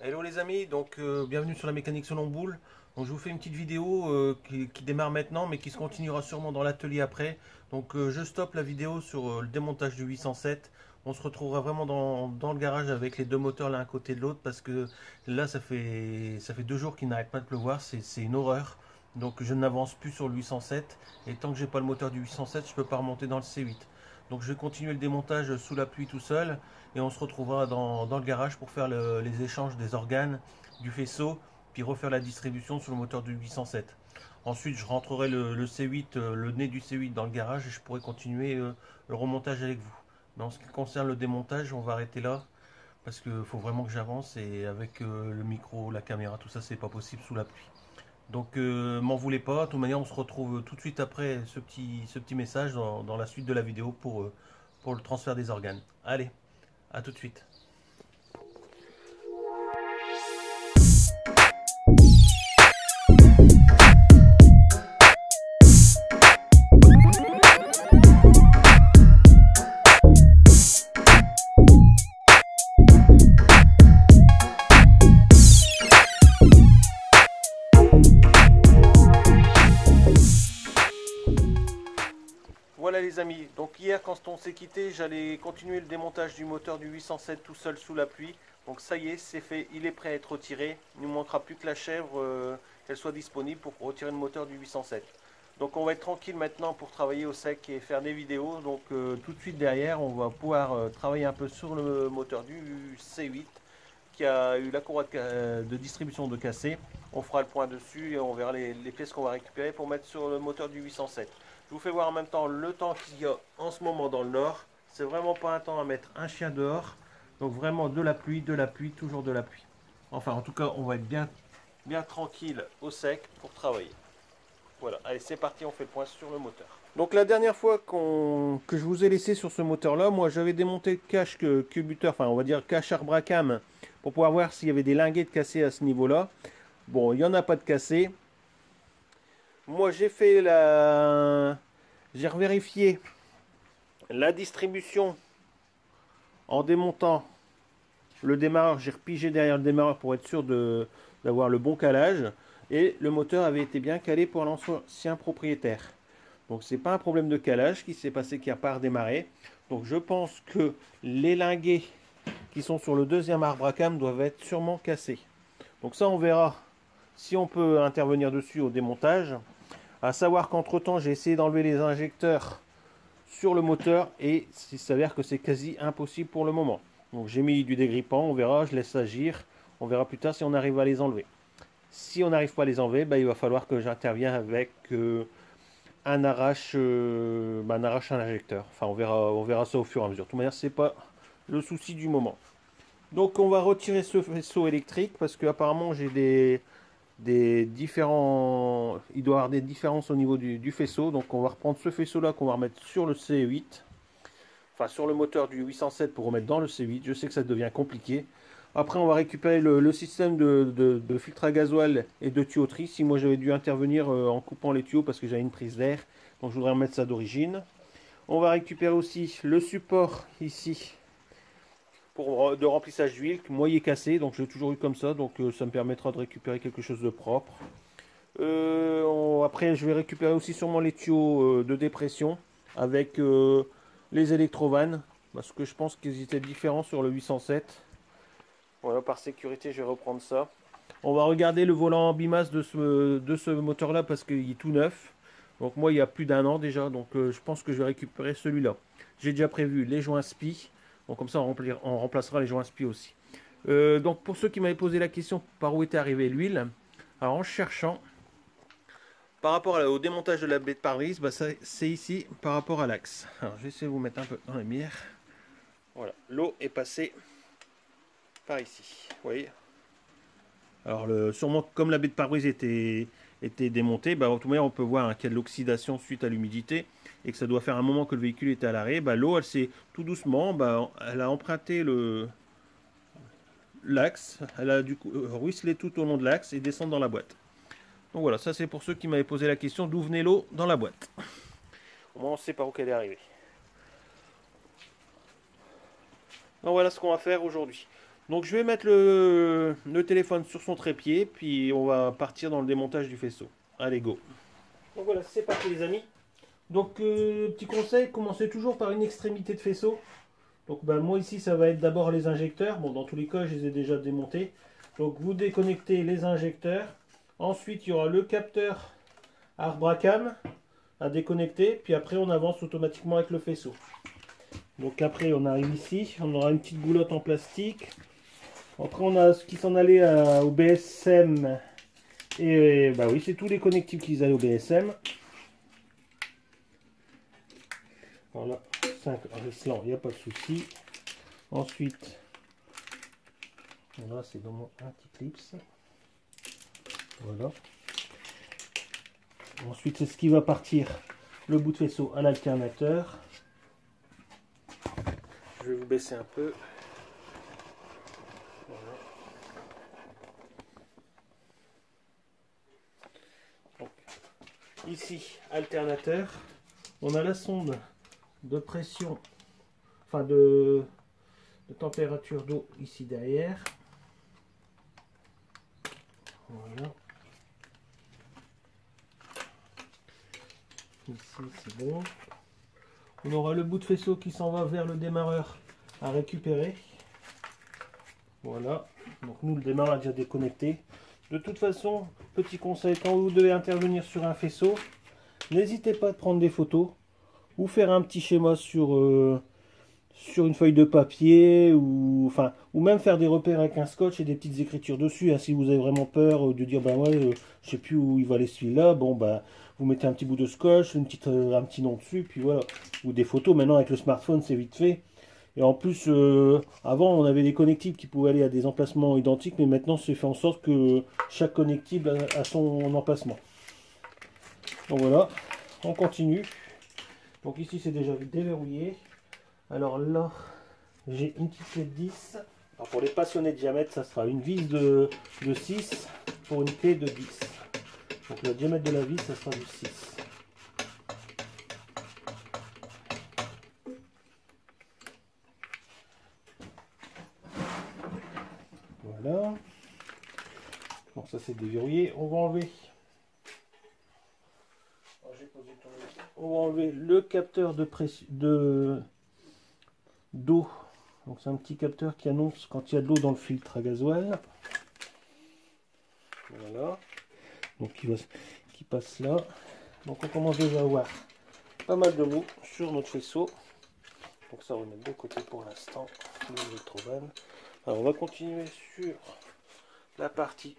Hello les amis, bienvenue sur la mécanique selon boule. Donc je vous fais une petite vidéo qui démarre maintenant mais qui se continuera sûrement dans l'atelier après. Je stoppe la vidéo sur le démontage du 807. On se retrouvera vraiment dans le garage avec les deux moteurs l'un à côté de l'autre parce que là ça fait 2 jours qu'il n'arrête pas de pleuvoir, c'est une horreur. Donc je n'avance plus sur le 807 et tant que j'ai pas le moteur du 807 je peux pas remonter dans le C8. Donc je vais continuer le démontage sous la pluie tout seul et on se retrouvera dans le garage pour faire les échanges des organes, du faisceau, puis refaire la distribution sur le moteur du 807. Ensuite je rentrerai le C8, le nez du C8 dans le garage et je pourrai continuer le remontage avec vous. Mais en ce qui concerne le démontage, on va arrêter là parce qu'il faut vraiment que j'avance et avec le micro, la caméra, tout ça c'est pas possible sous la pluie. M'en voulez pas, de toute manière on se retrouve tout de suite après ce petit message dans la suite de la vidéo pour le transfert des organes. Allez, à tout de suite. Voilà les amis, donc hier quand on s'est quitté, j'allais continuer le démontage du moteur du 807 tout seul sous la pluie. Donc ça y est, c'est fait, il est prêt à être retiré. Il ne nous manquera plus que la chèvre, qu'elle soit disponible pour retirer le moteur du 807. Donc on va être tranquille maintenant pour travailler au sec et faire des vidéos. Tout de suite derrière, on va pouvoir travailler un peu sur le moteur du C8 qui a eu la courroie de distribution de cassé. On fera le point dessus et on verra les pièces qu'on va récupérer pour mettre sur le moteur du 807. Je vous fais voir en même temps le temps qu'il y a en ce moment dans le nord. C'est vraiment pas un temps à mettre un chien dehors. Donc vraiment de la pluie, toujours de la pluie. Enfin en tout cas on va être bien tranquille au sec pour travailler. Voilà, allez c'est parti, on fait le point sur le moteur. Donc la dernière fois que je vous ai laissé sur ce moteur là, moi j'avais démonté le cache culbuteur, enfin on va dire cache arbracam pour pouvoir voir s'il y avait des linguettes cassées à ce niveau là. Bon, il n'y en a pas de cassé. Moi j'ai fait j'ai revérifié la distribution en démontant le démarreur. J'ai repigé derrière le démarreur pour être sûr d'avoir le bon calage. Et le moteur avait été bien calé pour l'ancien propriétaire. Donc c'est pas un problème de calage qui s'est passé, qui n'a pas redémarré. Donc je pense que les linguets qui sont sur le deuxième arbre à cam doivent être sûrement cassés. Donc ça on verra si on peut intervenir dessus au démontage. À savoir qu'entre temps j'ai essayé d'enlever les injecteurs sur le moteur et il s'avère que c'est quasi impossible pour le moment. Donc j'ai mis du dégrippant, on verra, je laisse agir, on verra plus tard si on arrive à les enlever. Si on n'arrive pas à les enlever, il va falloir que j'intervienne avec un arrache un injecteur. Enfin on verra ça au fur et à mesure. De toute manière c'est pas le souci du moment. Donc on va retirer ce faisceau électrique parce que apparemment j'ai des différents, il doit y avoir des différences au niveau du faisceau. Donc on va reprendre ce faisceau là qu'on va remettre sur le C8, enfin sur le moteur du 807 pour remettre dans le C8. Je sais que ça devient compliqué. Après on va récupérer le système de filtre à gasoil et de tuyauterie. Si moi j'avais dû intervenir en coupant les tuyaux parce que j'avais une prise d'air, donc je voudrais remettre ça d'origine. On va récupérer aussi le support ici de remplissage d'huile. Moi il est cassé, donc je l'ai toujours eu comme ça, donc ça me permettra de récupérer quelque chose de propre. Après je vais récupérer aussi sûrement les tuyaux de dépression avec les électrovannes, parce que je pense qu'ils étaient différents sur le 807. Voilà, par sécurité je vais reprendre ça. On va regarder le volant en bimasse de ce moteur là parce qu'il est tout neuf. Donc moi il y a plus d'1 an déjà, donc je pense que je vais récupérer celui-là. J'ai déjà prévu les joints SPI. Donc comme ça, on remplacera les joints SPI aussi. Donc pour ceux qui m'avaient posé la question par où était arrivée l'huile, alors en cherchant, par rapport au démontage de la baie de pare-brise, c'est ici par rapport à l'axe. Alors je vais essayer de vous mettre un peu dans la lumière. Voilà, l'eau est passée par ici. Vous voyez. Alors sûrement comme la baie de pare-brise était démontée, tout de même on peut voir qu'il y a de l'oxydation suite à l'humidité et que ça doit faire un moment que le véhicule était à l'arrêt. L'eau elle s'est tout doucement, elle a emprunté l'axe, elle a du coup ruisselé tout au long de l'axe et descendre dans la boîte. Donc voilà, ça c'est pour ceux qui m'avaient posé la question d'où venait l'eau dans la boîte. Au moins on sait par où qu'elle est arrivée. Donc voilà ce qu'on va faire aujourd'hui. Donc je vais mettre le téléphone sur son trépied, puis on va partir dans le démontage du faisceau. Allez, go. Donc voilà, c'est parti les amis. Donc petit conseil, commencez toujours par une extrémité de faisceau. Donc moi ici ça va être d'abord les injecteurs. Bon, dans tous les cas je les ai déjà démontés. Donc vous déconnectez les injecteurs. Ensuite il y aura le capteur Arbracam à déconnecter. Puis après on avance automatiquement avec le faisceau. Donc après on arrive ici, on aura une petite boulotte en plastique. Après on a ce qui s'en allait au BSM. Et bah oui, c'est tous les connectibles qu'ils allaient au BSM. Voilà, 5 Rislan, il n'y a pas de souci. Ensuite, voilà, c'est dans mon anti-clips. Voilà. Ensuite, c'est ce qui va partir le bout de faisceau à l'alternateur. Je vais vous baisser un peu. Voilà. Donc, ici, alternateur. On a la sonde de pression, enfin de température d'eau ici derrière. Voilà. Ici c'est bon. On aura le bout de faisceau qui s'en va vers le démarreur à récupérer. Voilà. Donc nous le démarreur est déjà déconnecté. De toute façon, petit conseil, quand vous devez intervenir sur un faisceau, n'hésitez pas à prendre des photos ou faire un petit schéma sur une feuille de papier ou même faire des repères avec un scotch et des petites écritures dessus, hein, si vous avez vraiment peur de dire ouais je sais plus où il va aller celui-là, bon vous mettez un petit bout de scotch, un petit nom dessus, puis voilà, ou des photos. Maintenant avec le smartphone c'est vite fait, et en plus avant on avait des connectibles qui pouvaient aller à des emplacements identiques, mais maintenant c'est fait en sorte que chaque connectible a son emplacement. Donc voilà, on continue. Donc ici c'est déjà déverrouillé. Alors là, j'ai une petite clé de 10. Alors pour les passionnés de diamètre, ça sera une vis de 6 pour une clé de 10. Donc le diamètre de la vis, ça sera du 6. Voilà. Bon, ça c'est déverrouillé. On va enlever. On va enlever le capteur de pression d'eau. Donc c'est un petit capteur qui annonce quand il y a de l'eau dans le filtre à gasoil. Voilà. Donc qui passe là. Donc on commence déjà à avoir pas mal de mou sur notre faisceau. Donc ça on va mettre de côté pour l'instant. Alors on va continuer sur la partie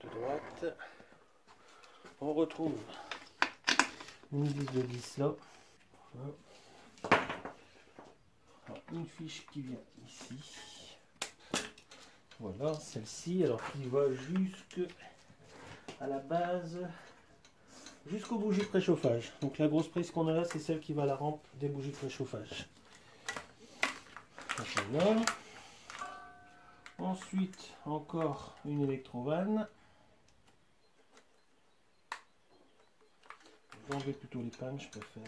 de droite. On retrouve une vis de 10 là. Voilà. Alors, une fiche qui vient ici. Voilà, celle-ci, alors qui va jusque à la base, jusqu'aux bougies de préchauffage. Donc la grosse prise qu'on a là, c'est celle qui va à la rampe des bougies de préchauffage. Voilà. Ensuite, encore une électrovanne. Je vais enlever plutôt les pannes, je préfère.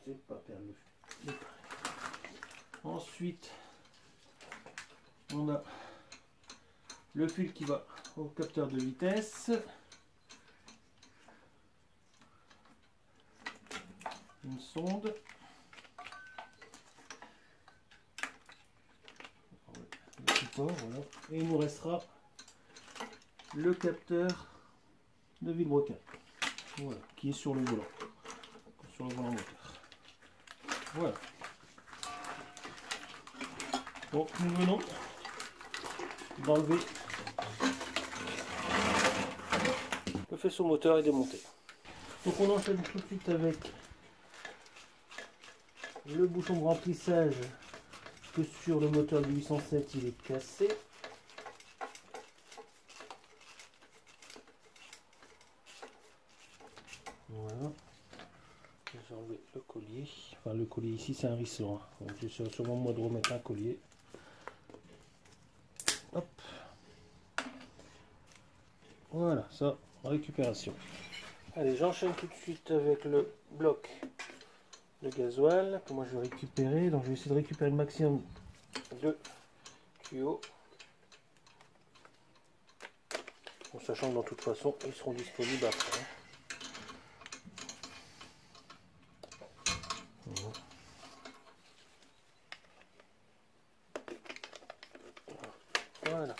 C'est pas perdre le fil. Ensuite, on a le fil qui va au capteur de vitesse. Une sonde. Le support, voilà. Et il nous restera le capteur de vilebrequin. Voilà, qui est sur le volant. Sur le volant moteur. Voilà. Donc nous venons d'enlever le faisceau moteur et démonter. Donc on enchaîne tout de suite avec le bouton de remplissage, que sur le moteur du 807 il est cassé. Voilà. J'ai enlevé le collier. Enfin le collier ici c'est un Rislan. Donc j'essaie sûrement moi de remettre un collier. Hop. Voilà, ça, récupération. Allez, j'enchaîne tout de suite avec le bloc de gasoil que moi je vais récupérer. Donc je vais essayer de récupérer le maximum de tuyaux. En sachant que dans toute façon ils seront disponibles après. Voilà.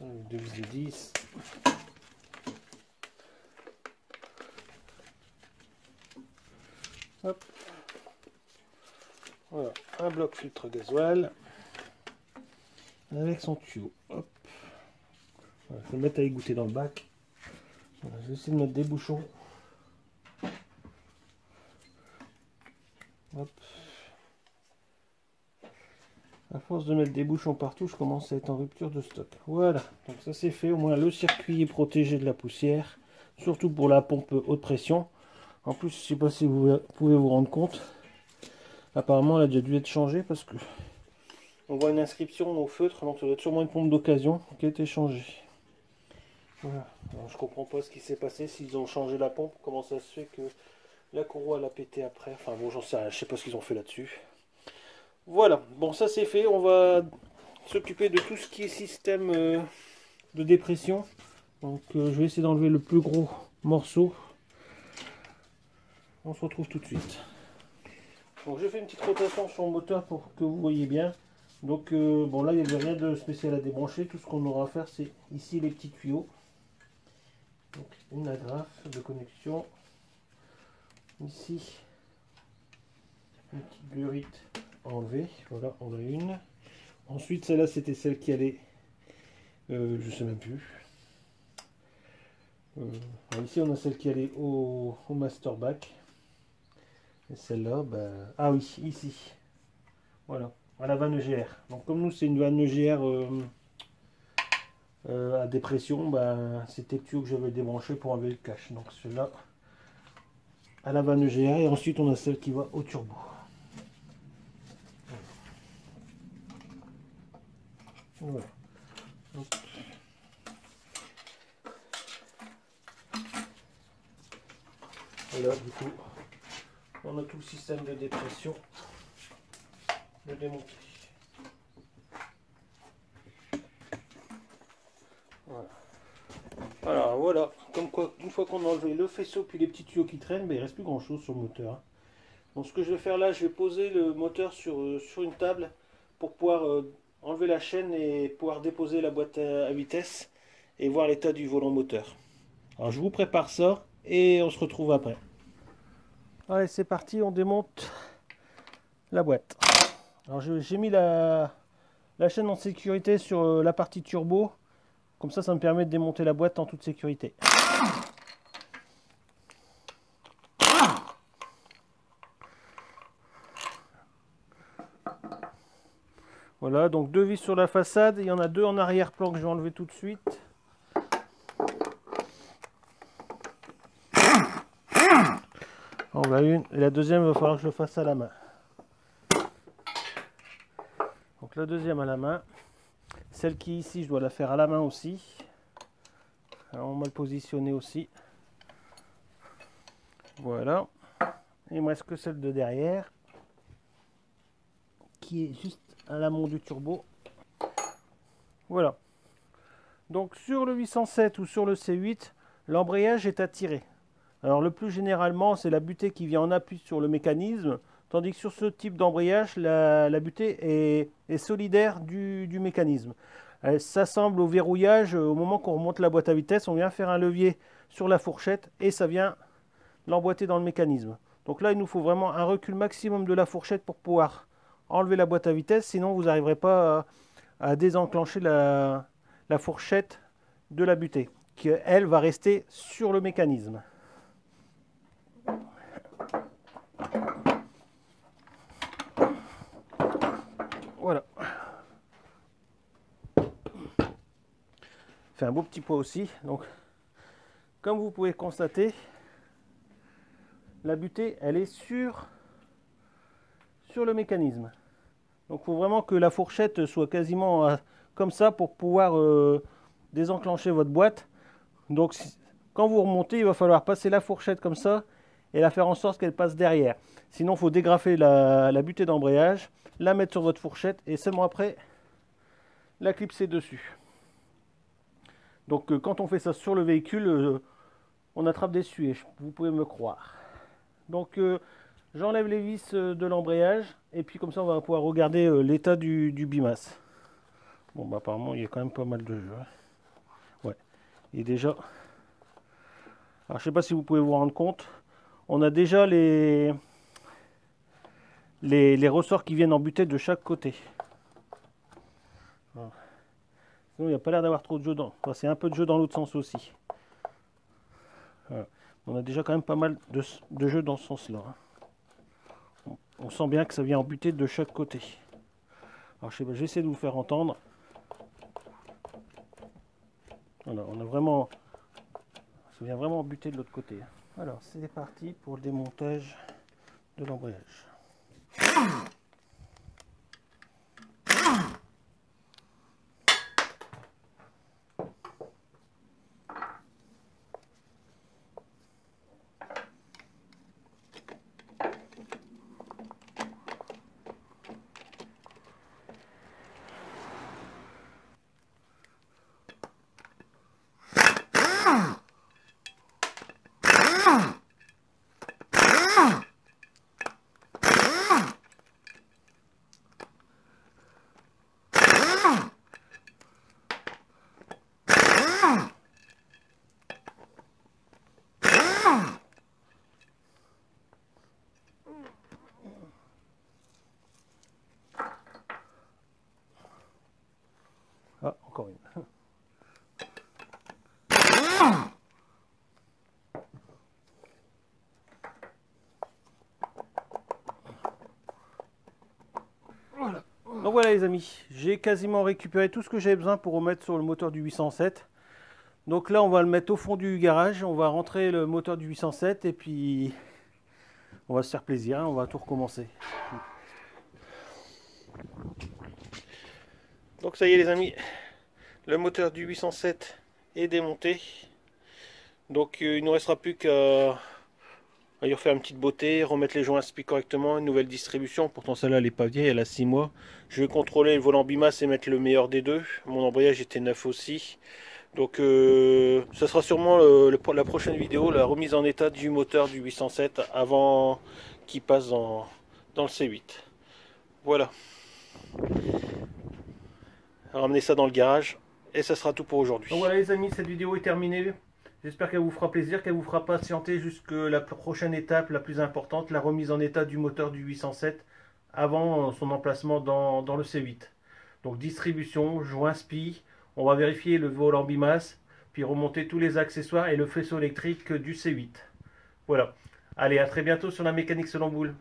Deux vis de 10. Hop. Voilà, un bloc filtre gasoil avec son tuyau. Hop. Voilà, je vais le mettre à égoutter dans le bac. Voilà, je vais essayer de mettre des bouchons. Hop. À force de mettre des bouchons partout, je commence à être en rupture de stock. Voilà, donc ça c'est fait. Au moins le circuit est protégé de la poussière, surtout pour la pompe haute pression. En plus, je ne sais pas si vous pouvez vous rendre compte, apparemment elle a déjà dû être changée parce que on voit une inscription au feutre, donc ça doit être sûrement une pompe d'occasion qui a été changée. Voilà. Alors, je comprends pas ce qui s'est passé, s'ils ont changé la pompe, comment ça se fait que la courroie elle a pété après. Enfin bon, j'en sais rien, je sais pas ce qu'ils ont fait là-dessus. Voilà, bon ça c'est fait, on va s'occuper de tout ce qui est système de dépression. Donc je vais essayer d'enlever le plus gros morceau. On se retrouve tout de suite. Donc je fais une petite rotation sur le moteur pour que vous voyez bien. Donc bon là il n'y avait rien de spécial à débrancher, tout ce qu'on aura à faire c'est ici les petits tuyaux. Donc une agrafe de connexion. Ici une petite burite enlevée, voilà on a une. Ensuite celle-là c'était celle qui allait, je sais même plus. Ici on a celle qui allait au master back. Et celle-là, ben... ah oui, ici. Voilà, à la vanne EGR. Donc comme nous c'est une vanne EGR à dépression, ben, c'était le tuyau que j'avais débranché pour enlever le cache. Donc celle-là à la vanne EGR et ensuite on a celle qui va au turbo. Voilà. Donc, et là du coup on a tout le système de dépression de démonter. Voilà. Alors voilà, comme quoi une fois qu'on a enlevé le faisceau puis les petits tuyaux qui traînent, ben, il ne reste plus grand chose sur le moteur. Donc ce que je vais faire là, je vais poser le moteur sur une table pour pouvoir enlever la chaîne et pouvoir déposer la boîte à vitesse et voir l'état du volant moteur. Alors je vous prépare ça et on se retrouve après. Allez c'est parti, on démonte la boîte. Alors j'ai mis la chaîne en sécurité sur la partie turbo, comme ça me permet de démonter la boîte en toute sécurité. Voilà, donc deux vis sur la façade, il y en a deux en arrière-plan que je vais enlever tout de suite. On va une, et la deuxième, il va falloir que je le fasse à la main. Donc la deuxième à la main. Celle qui est ici, je dois la faire à la main aussi. Alors on va le positionner aussi. Voilà. Et il me reste que celle de derrière, qui est juste à l'amont du turbo. Voilà. Donc sur le 807 ou sur le C8, l'embrayage est à tirer. Alors le plus généralement, c'est la butée qui vient en appui sur le mécanisme, tandis que sur ce type d'embrayage, la butée est solidaire du mécanisme. Elle s'assemble au verrouillage au moment qu'on remonte la boîte à vitesse, on vient faire un levier sur la fourchette et ça vient l'emboîter dans le mécanisme. Donc là, il nous faut vraiment un recul maximum de la fourchette pour pouvoir enlever la boîte à vitesse, sinon vous n'arriverez pas à désenclencher la fourchette de la butée, qui elle va rester sur le mécanisme. Voilà. Fait un beau petit poids aussi. Donc, comme vous pouvez constater, la butée, elle est sur le mécanisme. Donc, il faut vraiment que la fourchette soit quasiment comme ça pour pouvoir désenclencher votre boîte. Donc, quand vous remontez, il va falloir passer la fourchette comme ça et la faire en sorte qu'elle passe derrière. Sinon, il faut dégrafer la butée d'embrayage, la mettre sur votre fourchette et seulement après la clipser dessus. Donc quand on fait ça sur le véhicule, on attrape des suées, vous pouvez me croire. Donc j'enlève les vis de l'embrayage et puis comme ça on va pouvoir regarder l'état du bimas. Bon bah apparemment il y a quand même pas mal de jeux. Hein. Ouais. Et déjà. Alors je sais pas si vous pouvez vous rendre compte. On a déjà les ressorts qui viennent en butée de chaque côté. Voilà. Sinon il n'y a pas l'air d'avoir trop de jeu dans. Enfin, c'est un peu de jeu dans l'autre sens aussi. Voilà. On a déjà quand même pas mal de jeux dans ce sens-là. Hein. On sent bien que ça vient en butée de chaque côté. Alors je sais pas, j'essaie de vous faire entendre. Voilà, on a vraiment. Ça vient vraiment buter de l'autre côté. Alors c'est parti pour le démontage de l'embrayage. Ah, encore une. Voilà. Donc voilà les amis, j'ai quasiment récupéré tout ce que j'avais besoin pour remettre sur le moteur du 807. Donc là on va le mettre au fond du garage, on va rentrer le moteur du 807 et puis on va se faire plaisir, on va tout recommencer. Donc ça y est les amis, le moteur du 807 est démonté. Donc il ne nous restera plus qu'à y refaire une petite beauté, remettre les joints à spi correctement, une nouvelle distribution. Pourtant celle-là elle n'est pas vieille, elle a 6 mois. Je vais contrôler le volant bimas et mettre le meilleur des deux. Mon embrayage était neuf aussi. Donc ce sera sûrement la prochaine vidéo, la remise en état du moteur du 807 avant qu'il passe dans le C8. Voilà. Ramener ça dans le garage et ça sera tout pour aujourd'hui. Donc voilà les amis, cette vidéo est terminée. J'espère qu'elle vous fera plaisir, qu'elle vous fera patienter jusqu'à la prochaine étape, la plus importante, la remise en état du moteur du 807 avant son emplacement dans le C8. Donc distribution, joint spi, on va vérifier le volant bimas, puis remonter tous les accessoires et le faisceau électrique du C8. Voilà. Allez, à très bientôt sur la mécanique selon boule.